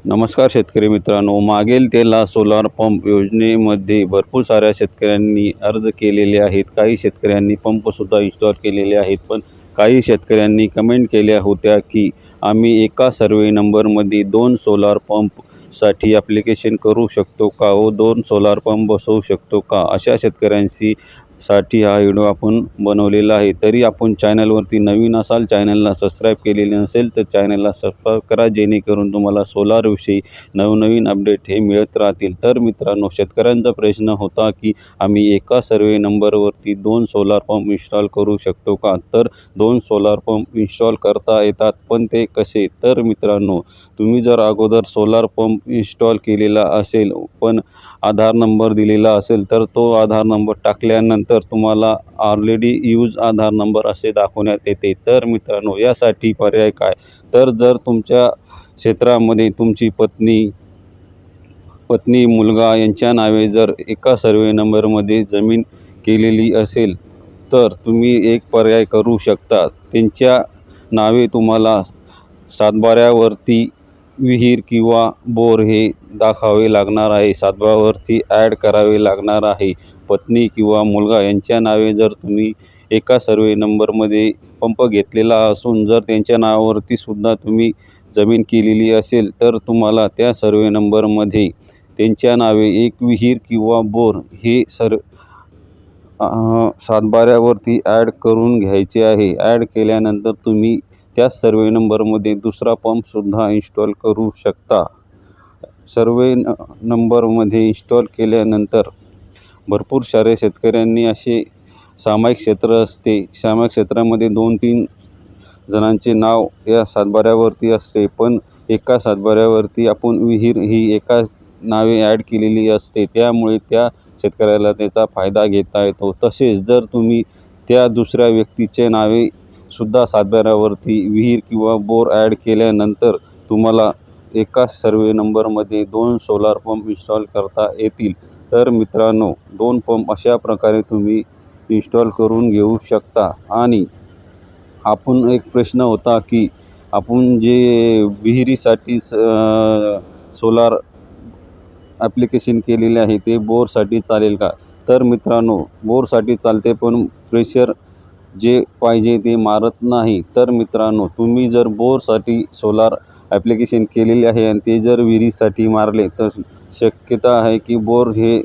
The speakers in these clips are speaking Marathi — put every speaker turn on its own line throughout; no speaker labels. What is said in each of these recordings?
नमस्कार शेतकरी मित्रांनो, मागेल त्याला सोलार पंप योजनेमध्ये भरपूर साऱ्या शेतकऱ्यांनी अर्ज केलेले आहेत. काही शेतकऱ्यांनी पंपसुद्धा इन्स्टॉल केलेले आहेत. पण काही शेतकऱ्यांनी कमेंट केल्या होत्या की आम्ही एका सर्वे नंबरमध्ये 2 सोलार पंपसाठी ॲप्लिकेशन करू शकतो का व 2 सोलार पंप बसवू शकतो का? अशा शेतकऱ्यांसाठी हा व्हिडिओ आपण बनवलेला आहे. तरी आपण चॅनलवरती नवीन असाल, चॅनलला सबस्क्राईब केलेले नसेल तर चॅनलला सबस्क्राईब करा, जेणेकरून तुम्हाला सोलारविषयी नवनवीन अपडेट हे मिळत राहतील. तर मित्रांनो, शेतकऱ्यांचा प्रश्न होता की आम्ही एका सर्वे नंबरवरती 2 सोलार पंप इन्स्टॉल करू शकतो का? तर 2 सोलार पंप इन्स्टॉल करता येतात, पण ते कसे? तर मित्रांनो, तुम्ही जर अगोदर सोलार पंप इन्स्टॉल केलेला असेल पण आधार नंबर दिलेला असेल, तर तो आधार नंबर टाकल्यानंतर तुम्हाला ऑलरेडी यूज आधार नंबर असे दाखवण्यात येते. तर मित्रांनो, यासाठी पर्याय काय? तर जर तुमच्या क्षेत्रामध्ये तुमची पत्नी, मुलगा यांच्या नावे जर एका सर्वे नंबरमध्ये जमीन केलेली असेल, तर तुम्ही एक पर्याय करू शकता. त्यांच्या नावे तुम्हाला सातबाऱ्यावरती विहीर किंवा बोर हे दाखवावे लागणार आहे. सातबाऱ्यावरती ॲड करावे लागणार आहे. पत्नी किंवा मुलगा यांच्या नावे जर तुम्ही एका सर्वे नंबरमध्ये पंप घेतलेला असून जर त्यांच्या नावावरती सुद्धा तुम्ही जमीन केलेली असेल, तर तुम्हाला त्या सर्वे नंबरमध्ये त्यांच्या नावे एक विहीर किंवा बोर हे सातबाऱ्यावरती ॲड करून घ्यायचे आहे. ॲड केल्यानंतर तुम्ही त्याच सर्वे नंबरमध्ये दुसरा पंपसुद्धा इन्स्टॉल करू शकता. सर्वे नंबरमध्ये इन्स्टॉल केल्यानंतर भरपूर सारे शेतकऱ्यांनी असे सामायिक क्षेत्र असते. सामायिक क्षेत्रामध्ये 2-3 जणांचे नाव या सातबाऱ्यावरती असते, पण एका सातबाऱ्यावरती आपण विहीर ही एका नावे ॲड केलेली असते. त्यामुळे त्या शेतकऱ्याला त्याचा फायदा घेता येतो. तसेच जर तुम्ही त्या दुसऱ्या व्यक्तीचे नावे सुद्धा सातबाऱ्यावरती विहीर किंवा बोर ॲड केल्यानंतर तुम्हाला एका सर्वे नंबरमध्ये 2 सोलार पंप इन्स्टॉल करता येतील. तर मित्रांनो, 2 पंप अशा प्रकारे तुम्ही इन्स्टॉल करून घेऊ शकता. आणि आपण एक प्रश्न होता की आपण जे विहिरीसाठी सोलार ॲप्लिकेशन केलेले आहे ते बोरसाठी चालेल का? तर मित्रांनो, बोरसाठी चालते, पण प्रेशर जे पाहिजे ते मारत नाही. तर मित्रांनो, तुम्ही जर बोरसाठी सोलार ॲप्लिकेशन केलेले आहे आणि ते जर विहिरीसाठी मारले, तर शक्यता आहे की बोर हे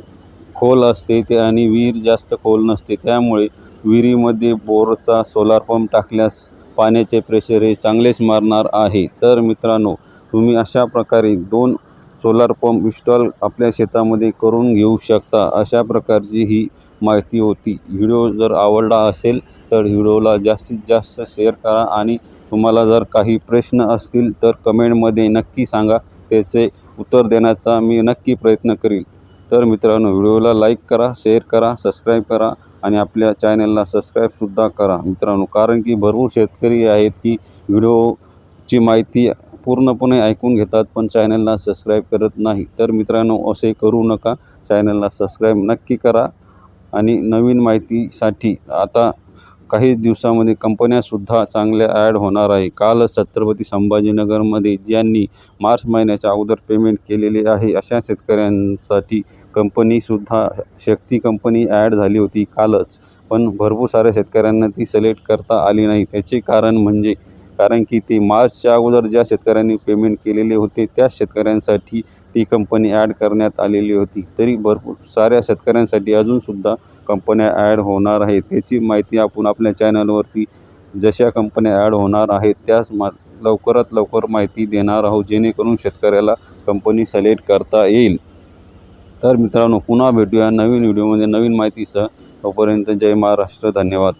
खोल असते ते आणि विहीर जास्त खोल नसते. त्यामुळे विहिरीमध्ये बोरचा सोलार पंप टाकल्यास पाण्याचे प्रेशर हे चांगलेच मारणार आहे. तर मित्रांनो, तुम्ही अशा प्रकारे 2 सोलार पंप इन्स्टॉल आपल्या शेतामध्ये करून घेऊ शकता. अशा प्रकारची ही माहिती होती. व्हिडिओ जर आवडला असेल तर व्हिडिओला जास्तीत जास्त शेअर करा आणि तुम्हाला जर काही प्रश्न असतील तर कमेंटमध्ये नक्की सांगा. त्याचे उत्तर देण्याचा मी नक्की प्रयत्न करील. तर मित्रांनो, व्हिडिओला लाईक करा, शेअर करा, सबस्क्राईब करा आणि आपल्या चॅनलला सबस्क्राईबसुद्धा करा मित्रांनो. कारण की भरपूर शेतकरी आहेत की व्हिडिओची माहिती पूर्णपणे ऐकून घेतात पण चॅनलला सबस्क्राईब करत नाही. तर मित्रांनो, असे करू नका. चॅनलला सबस्क्राईब नक्की करा. आणि नवीन माहितीसाठी आता काही दिवसामध्ये कंपन्यासुद्धा चांगल्या ॲड होणार आहे. कालच छत्रपती संभाजीनगरमध्ये ज्यांनी मार्च महिन्याच्या अगोदर पेमेंट केलेले आहे अशा शेतकऱ्यांसाठी कंपनीसुद्धा शक्ती कंपनी ॲड झाली होती कालच. पण भरपूर साऱ्या शेतकऱ्यांना ती सिलेक्ट करता आली नाही. त्याचे कारण की ते मार्चच्या अगोदर ज्या शेतकऱ्यांनी पेमेंट केलेले होते त्याच शेतकऱ्यांसाठी ती कंपनी ॲड करण्यात आलेली होती. तरी भरपूर साऱ्या शेतकऱ्यांसाठी अजूनसुद्धा कंपन्या ॲड होणार आहेत. त्याची माहिती आपण आपल्या चॅनलवरती जशा कंपन्या ॲड होणार आहेत त्याच लवकरात लवकर माहिती देणार आहोत, जेणेकरून शेतकऱ्याला कंपनी सिलेक्ट करता येईल. तर मित्रांनो, पुन्हा भेटूया नवीन व्हिडिओमध्ये नवीन माहितीसह. तोपर्यंत जय महाराष्ट्र, धन्यवाद.